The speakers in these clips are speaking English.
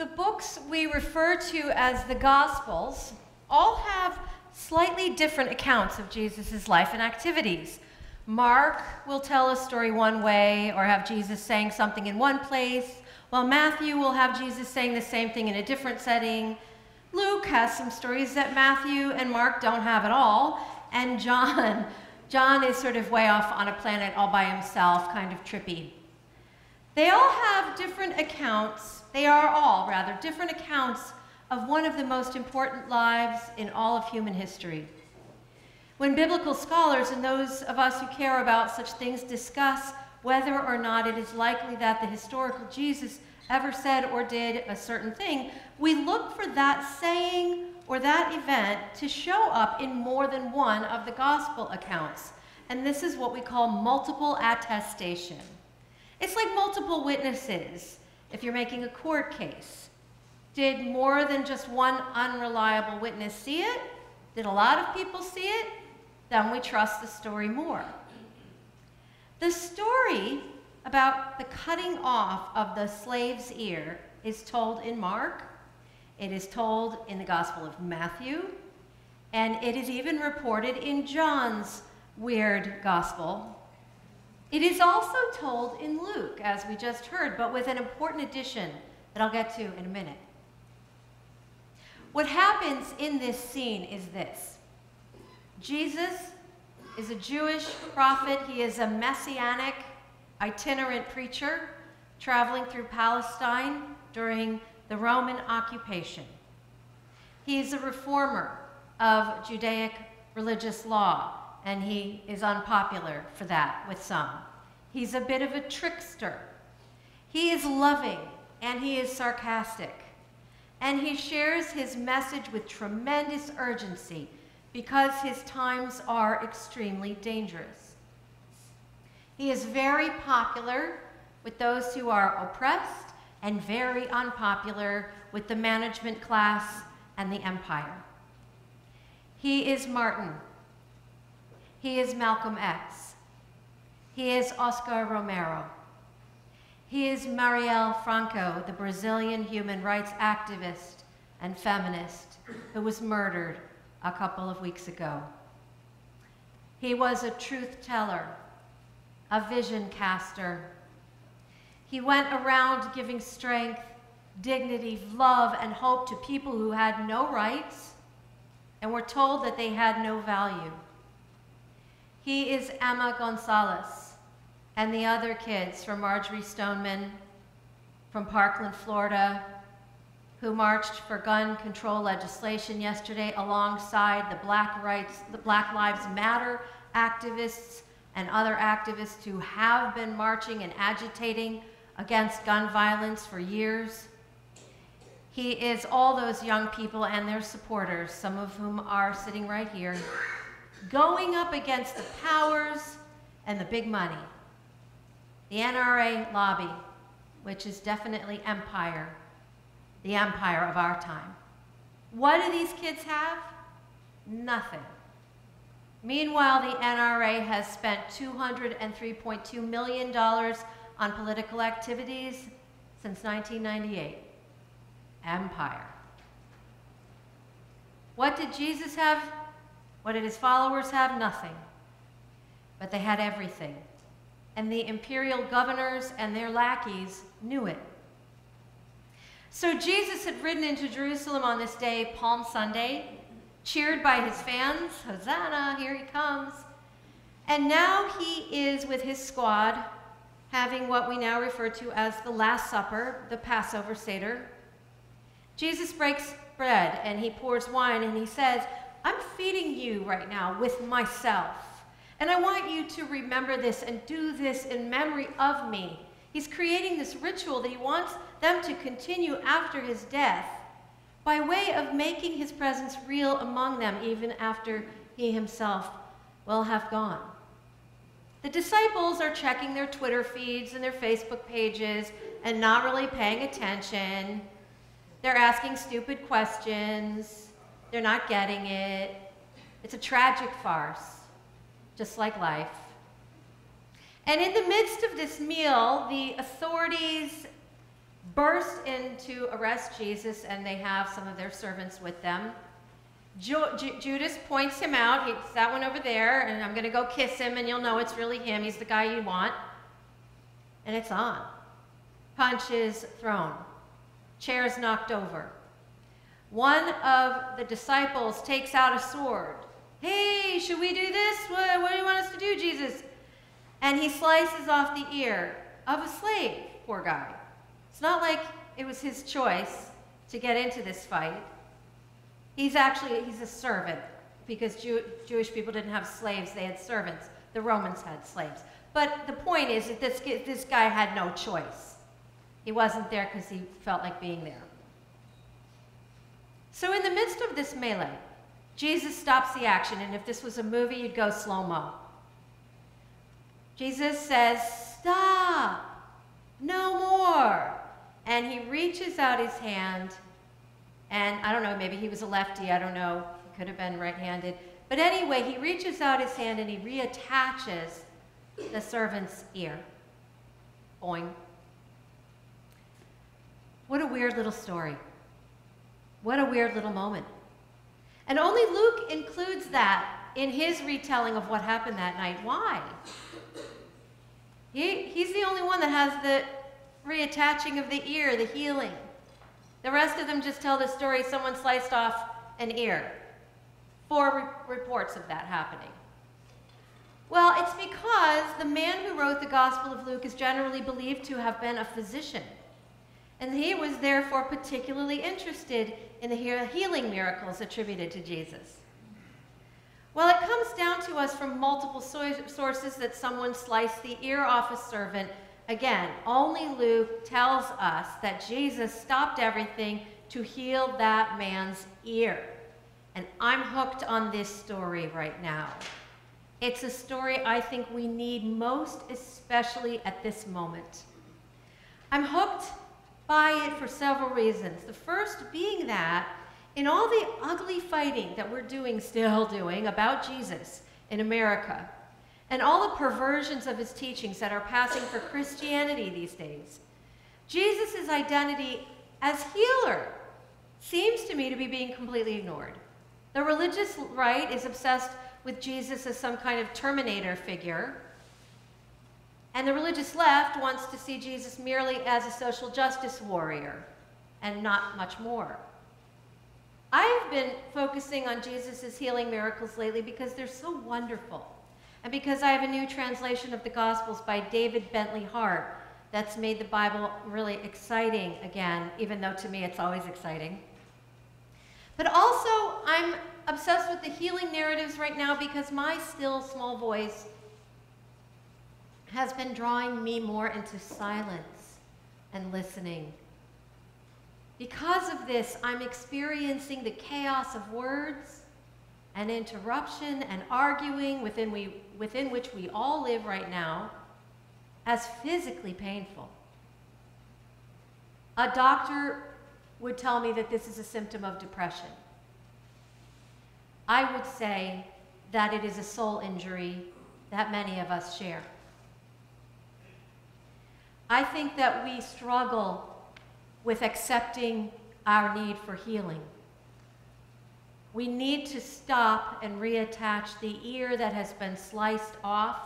The books we refer to as the Gospels all have slightly different accounts of Jesus' life and activities. Mark will tell a story one way or have Jesus saying something in one place, while Matthew will have Jesus saying the same thing in a different setting. Luke has some stories that Matthew and Mark don't have at all, and John is sort of way off on a planet all by himself, kind of trippy. They all have different accounts, they are all rather, different accounts of one of the most important lives in all of human history. When biblical scholars and those of us who care about such things discuss whether or not it is likely that the historical Jesus ever said or did a certain thing, we look for that saying or that event to show up in more than one of the gospel accounts. And this is what we call multiple attestation. It's like multiple witnesses if you're making a court case. Did more than just one unreliable witness see it? Did a lot of people see it? Then we trust the story more. The story about the cutting off of the slave's ear is told in Mark, it is told in the Gospel of Matthew, and it is even reported in John's weird gospel. It is also told in Luke, as we just heard, but with an important addition that I'll get to in a minute. What happens in this scene is this. Jesus is a Jewish prophet. He is a messianic, itinerant preacher traveling through Palestine during the Roman occupation. He is a reformer of Judaic religious law, and he is unpopular for that with some. He's a bit of a trickster. He is loving, and he is sarcastic. And he shares his message with tremendous urgency because his times are extremely dangerous. He is very popular with those who are oppressed and very unpopular with the management class and the empire. He is Martin. He is Malcolm X. He is Oscar Romero. He is Marielle Franco, the Brazilian human rights activist and feminist who was murdered a couple of weeks ago. He was a truth teller, a vision caster. He went around giving strength, dignity, love, and hope to people who had no rights and were told that they had no value. He is Emma Gonzalez and the other kids from Marjorie Stoneman, from Parkland, Florida, who marched for gun control legislation yesterday alongside the Black Lives Matter activists and other activists who have been marching and agitating against gun violence for years. He is all those young people and their supporters, some of whom are sitting right here, going up against the powers and the big money. The NRA lobby, which is definitely empire, the empire of our time. What do these kids have? Nothing. Meanwhile, the NRA has spent $203.2 million on political activities since 1998. Empire. What did Jesus have? What did his followers have? Nothing. But they had everything. And the imperial governors and their lackeys knew it. So Jesus had ridden into Jerusalem on this day, Palm Sunday, cheered by his fans. Hosanna, here he comes. And now he is with his squad having what we now refer to as the Last Supper, the Passover Seder. Jesus breaks bread and he pours wine and he says, I'm feeding you right now with myself. And I want you to remember this and do this in memory of me. He's creating this ritual that he wants them to continue after his death by way of making his presence real among them even after he himself will have gone. The disciples are checking their Twitter feeds and their Facebook pages and not really paying attention. They're asking stupid questions. They're not getting it. It's a tragic farce, just like life. And in the midst of this meal, the authorities burst in to arrest Jesus, and they have some of their servants with them. Judas points him out. He's that one over there, and I'm going to go kiss him, and you'll know it's really him. He's the guy you want. And it's on. Punches thrown. Chairs knocked over. One of the disciples takes out a sword. Hey, should we do this? What do you want us to do, Jesus? And he slices off the ear of a slave, poor guy. It's not like it was his choice to get into this fight. He's a servant, because Jewish people didn't have slaves, they had servants. The Romans had slaves. But the point is that this guy had no choice. He wasn't there because he felt like being there. So in the midst of this melee, Jesus stops the action, and if this was a movie, you'd go slow-mo. Jesus says, "Stop, no more." And he reaches out his hand, and I don't know, maybe he was a lefty, I don't know, he could have been right-handed. But anyway, he reaches out his hand and he reattaches the servant's ear. Boing. What a weird little story. What a weird little moment. And only Luke includes that in his retelling of what happened that night. Why? He's the only one that has the reattaching of the ear, the healing. The rest of them just tell the story someone sliced off an ear. 4 reports of that happening. Well, it's because the man who wrote the Gospel of Luke is generally believed to have been a physician. And he was therefore particularly interested in the healing miracles attributed to Jesus. Well, it comes down to us from multiple sources that someone sliced the ear off a servant. Again, only Luke tells us that Jesus stopped everything to heal that man's ear. And I'm hooked on this story right now. It's a story I think we need most, especially at this moment. I'm hooked by it for several reasons. The first being that in all the ugly fighting that we're still doing about Jesus in America, and all the perversions of his teachings that are passing for Christianity these days, Jesus' identity as healer seems to me to be being completely ignored. The religious right is obsessed with Jesus as some kind of Terminator figure, and the religious left wants to see Jesus merely as a social justice warrior and not much more. I've been focusing on Jesus' healing miracles lately because they're so wonderful, and because I have a new translation of the Gospels by David Bentley Hart that's made the Bible really exciting again, even though to me it's always exciting. But also, I'm obsessed with the healing narratives right now because my still small voice has been drawing me more into silence and listening. Because of this, I'm experiencing the chaos of words and interruption and arguing within which we all live right now as physically painful. A doctor would tell me that this is a symptom of depression. I would say that it is a soul injury that many of us share. I think that we struggle with accepting our need for healing. We need to stop and reattach the ear that has been sliced off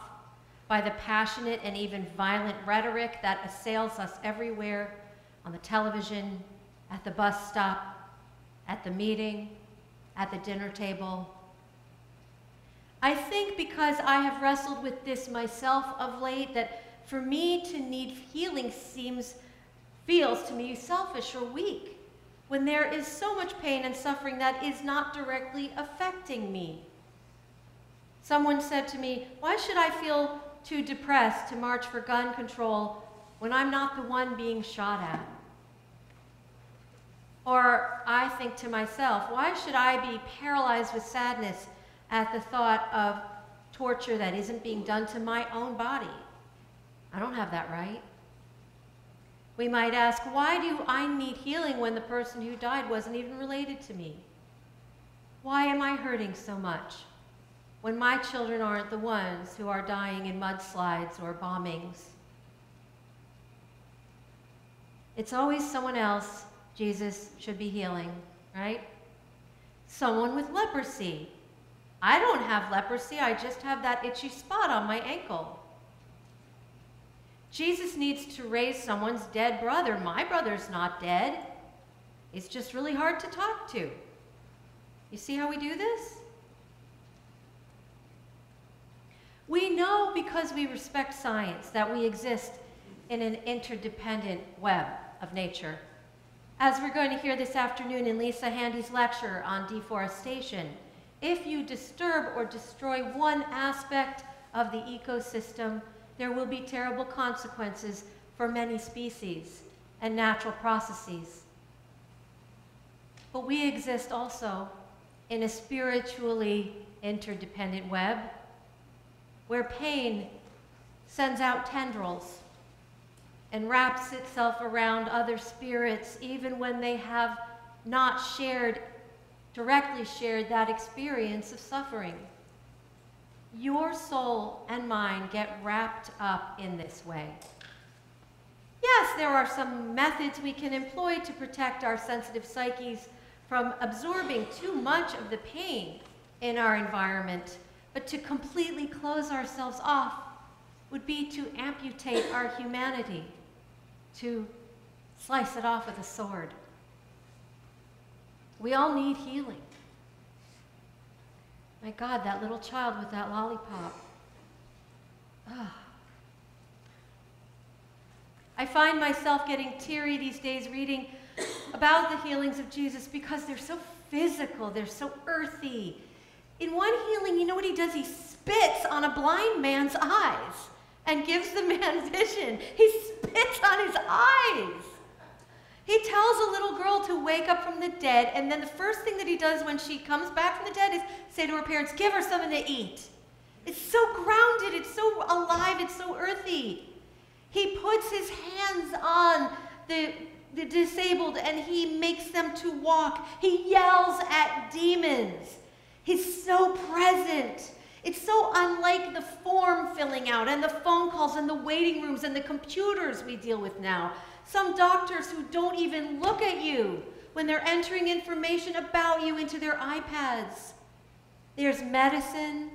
by the passionate and even violent rhetoric that assails us everywhere, on the television, at the bus stop, at the meeting, at the dinner table. I think because I have wrestled with this myself of late, that for me to need healing feels to me selfish or weak, when there is so much pain and suffering that is not directly affecting me. Someone said to me, "Why should I feel too depressed to march for gun control when I'm not the one being shot at?" Or I think to myself, why should I be paralyzed with sadness at the thought of torture that isn't being done to my own body? I don't have that right. We might ask, why do I need healing when the person who died wasn't even related to me? Why am I hurting so much when my children aren't the ones who are dying in mudslides or bombings? It's always someone else Jesus should be healing, right? Someone with leprosy. I don't have leprosy, I just have that itchy spot on my ankle. Jesus needs to raise someone's dead brother. My brother's not dead. It's just really hard to talk to. You see how we do this? We know, because we respect science, that we exist in an interdependent web of nature. As we're going to hear this afternoon in Lisa Handy's lecture on deforestation, if you disturb or destroy one aspect of the ecosystem, there will be terrible consequences for many species and natural processes. But we exist also in a spiritually interdependent web where pain sends out tendrils and wraps itself around other spirits even when they have not directly shared that experience of suffering. Your soul and mine get wrapped up in this way. Yes, there are some methods we can employ to protect our sensitive psyches from absorbing too much of the pain in our environment, but to completely close ourselves off would be to amputate our humanity, to slice it off with a sword. We all need healing. My God, that little child with that lollipop. Ah. I find myself getting teary these days reading about the healings of Jesus because they're so physical, they're so earthy. In one healing, you know what he does? He spits on a blind man's eyes and gives the man vision. He spits on his eyes. He tells a little girl to wake up from the dead, and then the first thing that he does when she comes back from the dead is say to her parents, give her something to eat. It's so grounded, it's so alive, it's so earthy. He puts his hands on the disabled and he makes them to walk. He yells at demons. He's so present. It's so unlike the form filling out and the phone calls and the waiting rooms and the computers we deal with now. Some doctors who don't even look at you when they're entering information about you into their iPads. There's medicine,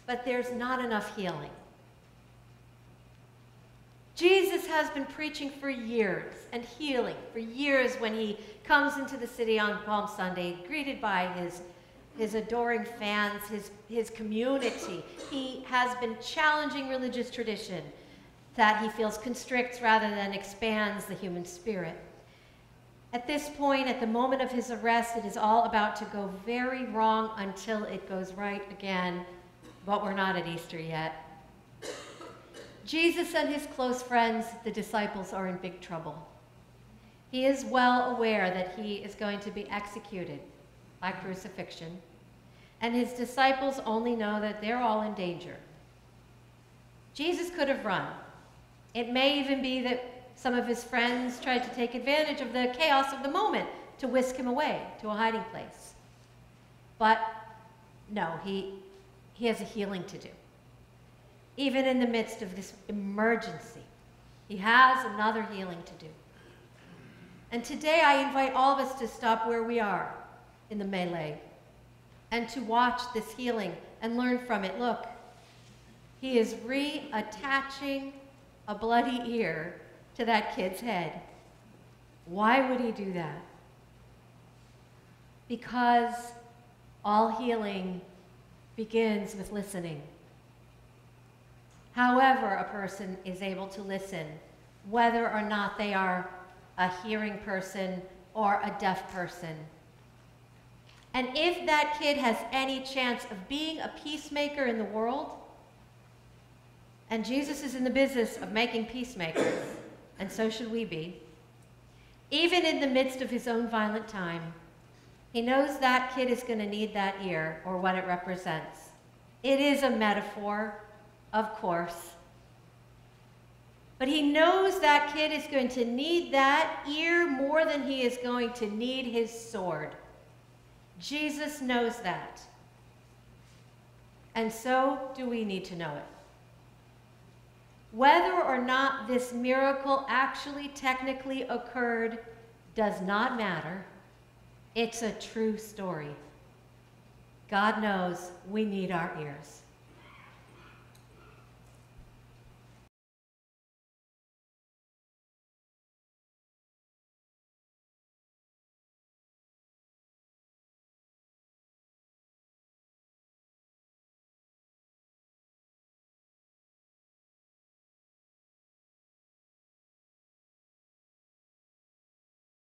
but there's not enough healing. Jesus has been preaching for years and healing for years when he comes into the city on Palm Sunday, greeted by his adoring fans, his community. He has been challenging religious tradition that he feels constricts rather than expands the human spirit. At this point, at the moment of his arrest, it is all about to go very wrong until it goes right again, but we're not at Easter yet. Jesus and his close friends, the disciples, are in big trouble. He is well aware that he is going to be executed by crucifixion, and his disciples only know that they're all in danger. Jesus could have run. It may even be that some of his friends tried to take advantage of the chaos of the moment to whisk him away to a hiding place. But no, he has a healing to do. Even in the midst of this emergency, he has another healing to do. And today I invite all of us to stop where we are in the melee and to watch this healing and learn from it. Look, he is reattaching a bloody ear to that kid's head. Why would he do that? Because all healing begins with listening. However a person is able to listen, whether or not they are a hearing person or a deaf person. And if that kid has any chance of being a peacemaker in the world, and Jesus is in the business of making peacemakers, and so should we be, even in the midst of his own violent time, he knows that kid is going to need that ear or what it represents. It is a metaphor, of course. But he knows that kid is going to need that ear more than he is going to need his sword. Jesus knows that. And so do we need to know it. Whether or not this miracle actually technically occurred does not matter. It's a true story. God knows we need our ears.